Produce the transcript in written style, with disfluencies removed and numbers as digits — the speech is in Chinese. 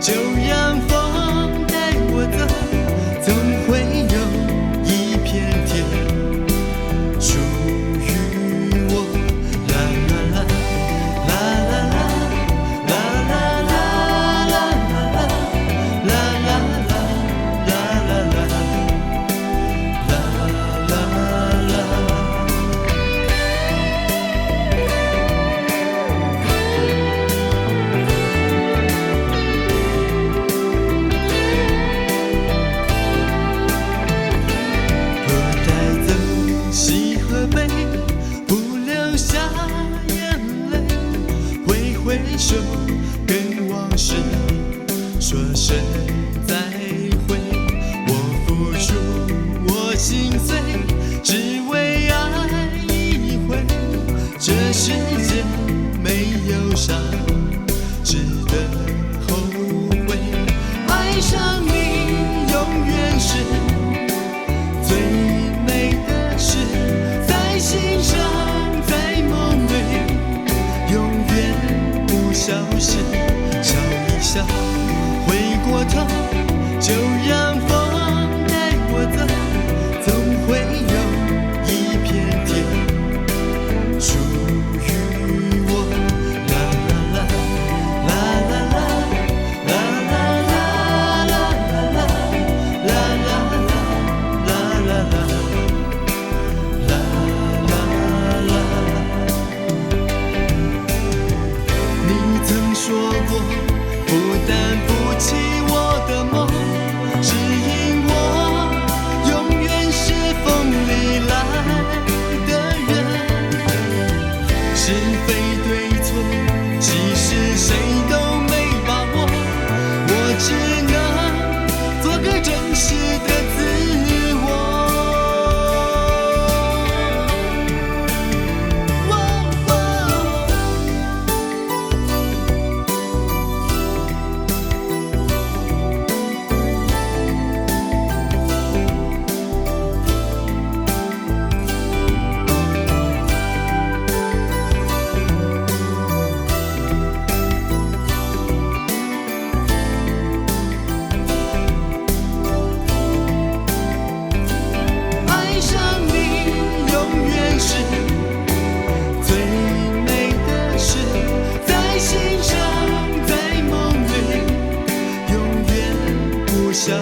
就让风带我走，总会有一片天属于我。啦啦啦啦啦啦啦啦啦啦啦啦啦啦啦啦。挥手跟往事说声再会，我付出，我心碎，只为爱一回。这世界没有啥值得后悔，爱上你永远是最美的事，在心上，在梦里。消失，笑一笑，回过头，就让风带我走，总会有一片天属于我。啦啦啦啦啦啦啦啦啦啦啦啦啦啦啦。说过不担不起我的梦，只因我永远是风里来的人。是非对错，其实谁都没把握，我只能做个真实的自我。想